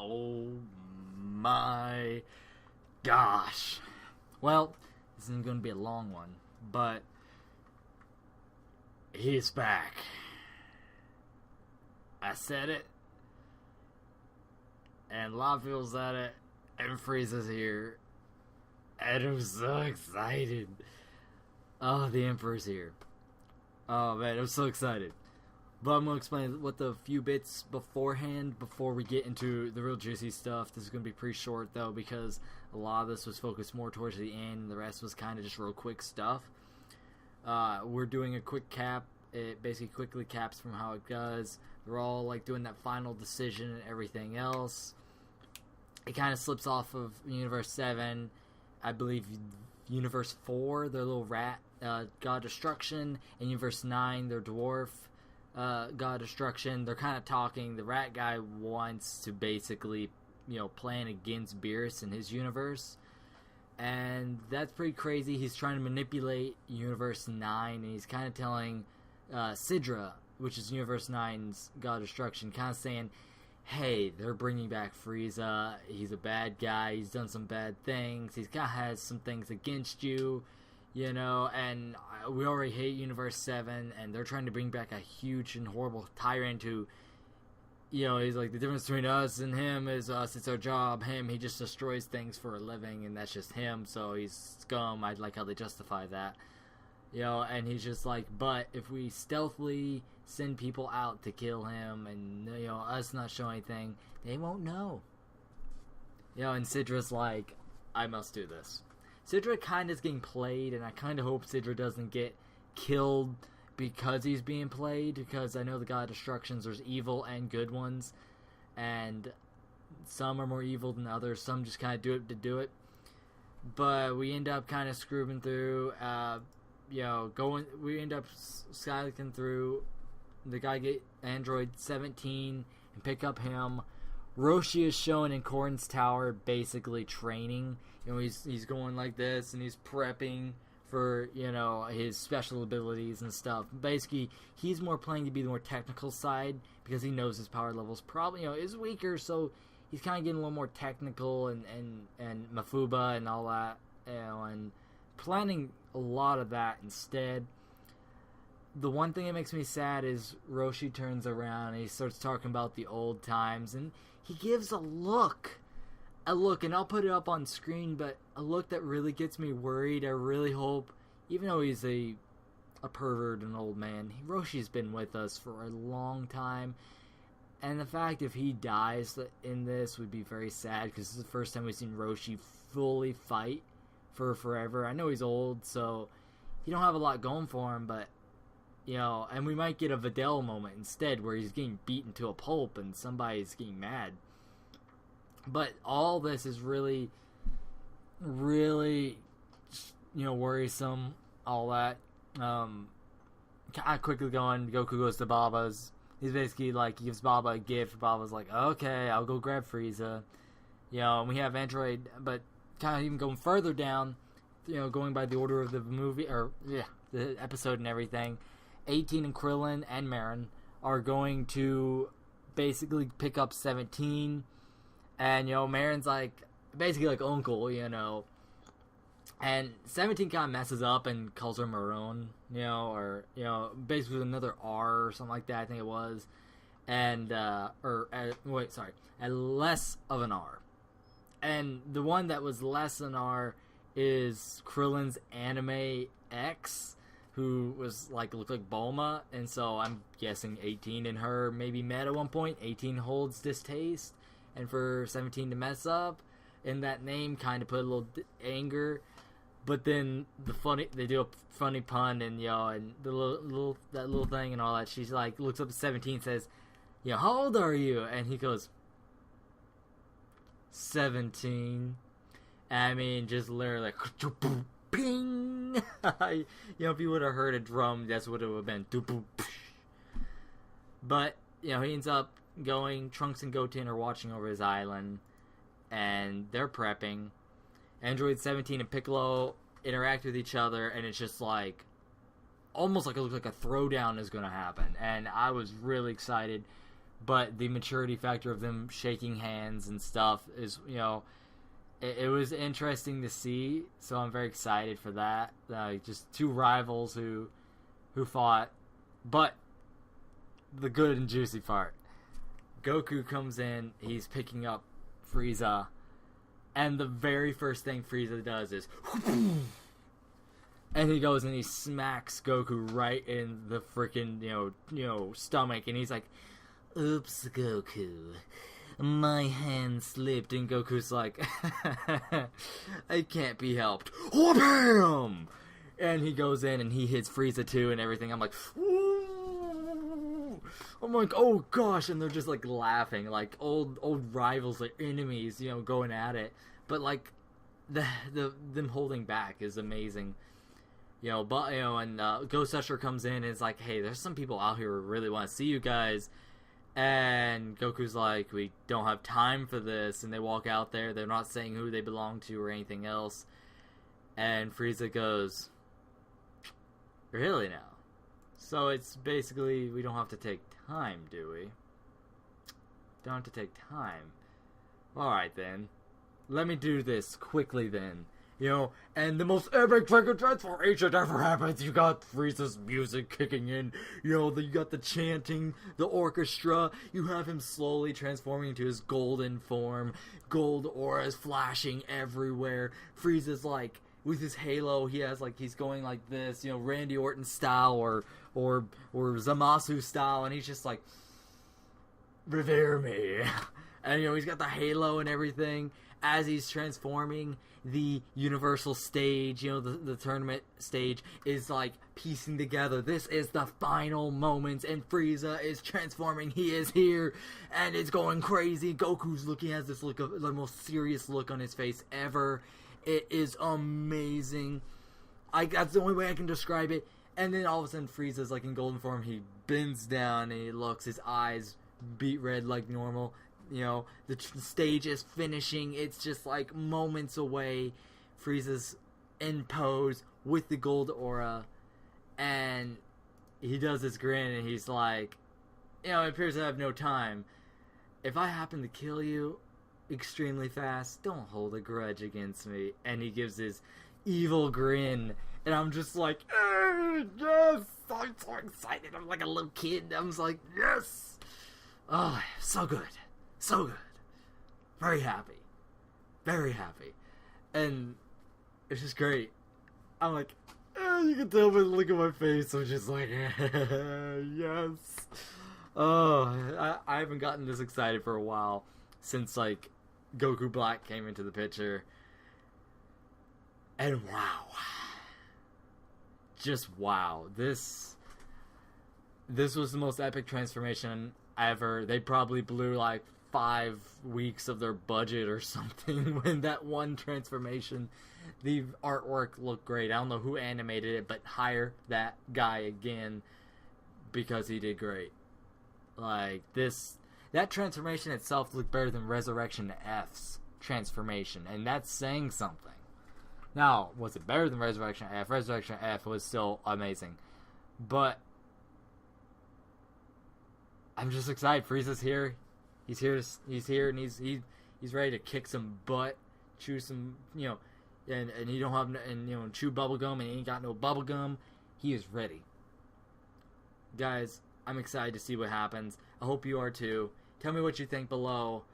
Oh my gosh. Well, this isn't going to be a long one, but he's back. I said it, and a lot of people said it, and Frieza's here, and I'm so excited. Oh, the Emperor's here. Oh man, I'm so excited. But I'm going to explain what the few bits beforehand, before we get into the real juicy stuff. This is going to be pretty short, though, because a lot of this was focused more towards the end, and the rest was kind of just real quick stuff. We're doing a quick cap. It basically quickly caps from how it goes. They're all, like, doing that final decision and everything else. It kind of slips off of Universe 7. I believe Universe 4, their little rat, God Destruction. And Universe 9, their dwarf. God Destruction. They're kind of talking. The rat guy wants to basically, plan against Beerus in his universe, and that's pretty crazy. He's trying to manipulate Universe 9, and he's kind of telling Sidra, which is Universe 9's God Destruction, kind of saying, hey, they're bringing back Frieza. He's a bad guy. He's done some bad things. He's kind of has some things against you. And we already hate Universe 7, and they're trying to bring back a huge and horrible tyrant who, he's like, the difference between us and him is us, it's our job. Him, he just destroys things for a living, and that's just him, so he's scum. I like how they justify that. And he's just like, but if we stealthily send people out to kill him, and, us not show anything, they won't know. And Sidra's like, I must do this. Sidra kind of is getting played, and I kind of hope Sidra doesn't get killed because he's being played, because I know the God Destructions, there's evil and good ones, and some are more evil than others, some just kind of do it to do it, but we end up kind of screwing through, we end up skylicking through, the guy get Android 17 and pick up him. Roshi is shown in Corrin's tower basically training. He's going like this, and he's prepping for, his special abilities and stuff. Basically, he's more playing to be the more technical side, because he knows his power levels probably, is weaker, so he's kind of getting a little more technical, and Mafuba and all that, and planning a lot of that instead. The one thing that makes me sad is Roshi turns around and he starts talking about the old times, and he gives a look, and I'll put it up on screen, but a look that really gets me worried. I really hope, even though he's a pervert and old man, Roshi's been with us for a long time, and the fact if he dies in this would be very sad, because this is the first time we've seen Roshi fully fight for forever. I know he's old, so he don't have a lot going for him, but and we might get a Videl moment instead where he's getting beaten to a pulp and somebody's getting mad. But all this is really, really, worrisome, all that. Kind of quickly going, Goku goes to Baba's. He's basically like, he gives Baba a gift. Baba's like, okay, I'll go grab Frieza. And we have Android, but kind of even going further down, going by the order of the movie, the episode and everything. 18 and Krillin and Marin are going to basically pick up 17, and Marin's like basically like uncle, and 17 kind of messes up and calls her Maroon, or basically with another R or something like that, I think it was, and less of an R, and the one that was less than R is Krillin's anime ex, who was looked like Bulma, and so I'm guessing 18 and her maybe met at one point. 18 holds distaste, and for 17 to mess up, and that name kind of put a little anger, but then they do a funny pun, and and the that little thing and all that. She's like, looks up at 17, says, how old are you? And he goes, 17. I mean, just literally like, ping! If you would have heard a drum, that's what it would have been. But, he ends up going, Trunks and Goten are watching over his island, and they're prepping. Android 17 and Piccolo interact with each other, and it's just like, almost like it looks like a throwdown is going to happen. And I was really excited but the maturity factor of them shaking hands and stuff is, you know, it was interesting to see. So I'm very excited for that. Just two rivals who fought, but the good and juicy part. Goku comes in, he's picking up Frieza, and the very first thing Frieza does is and he goes and he smacks Goku right in the freaking, you know, stomach, and he's like, "Oops, Goku. My hand slipped," and Goku's like, "I can't be helped." Bam! And he goes in and he hits Frieza too and everything. I'm like, "Ooh." I'm like, "Oh gosh," and they're just like laughing, like old rivals, like enemies, you know, going at it. But like them holding back is amazing. You know, but, you know, and Ghost Usher comes in and is like, "Hey, there's some people out here who really want to see you guys." And Goku's like, "We don't have time for this." And they walk out there. They're not saying who they belong to or anything else. And Frieza goes, "Really now? So it's basically, we don't have to take time, do we? Don't have to take time. Alright then. Let me do this quickly then." You know, and the most epic Dragon transformation ever happens. You got Frieza's music kicking in. You know, you got the chanting, the orchestra. You have him slowly transforming into his golden form. Gold auras flashing everywhere. Frieza's like, with his halo, he has like, he's going like this, you know, Randy Orton style or Zamasu style, and he's just like, "Revere me." And, you know, he's got the halo and everything. As he's transforming, the universal stage, you know, the tournament stage is like piecing together. This is the final moments, and Frieza is transforming. He is here, and it's going crazy. Goku's looking, has this look of the most serious look on his face ever. It is amazing. That's the only way I can describe it. And then all of a sudden, Frieza's like in golden form. He bends down and he looks. His eyes beat red like normal. You know, the stage is finishing. It's just like moments away. Frieza's in pose with the gold aura, and he does this grin, and he's like, "You know, it appears I have no time. If I happen to kill you extremely fast, don't hold a grudge against me." And he gives his evil grin, and I'm just like, yes! I'm so excited. I'm like a little kid. I'm just like, yes! Oh, so good. So good. Very happy. Very happy. And it's just great. I'm like, you can tell by the look at my face. I'm just like, yes. Oh, I haven't gotten this excited for a while. Since, like, Goku Black came into the picture. And wow. Just wow. This was the most epic transformation ever. They probably blew, like, 5 weeks of their budget or something when that one transformation. The artwork looked great. I don't know who animated it, but hire that guy again because he did great. Like, that transformation itself looked better than Resurrection F's transformation, and that's saying something. Now, was it better than Resurrection F? Resurrection F was still amazing, but I'm just excited. Frieza's here. He's here, and he's ready to kick some butt, chew some, you know, and he don't have, and, you know, chew bubble gum, and he ain't got no bubble gum. He is ready. Guys, I'm excited to see what happens. I hope you are too. Tell me what you think below.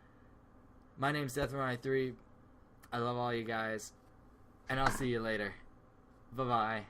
My name's Seth93. I love all you guys, and I'll see you later. Bye-bye.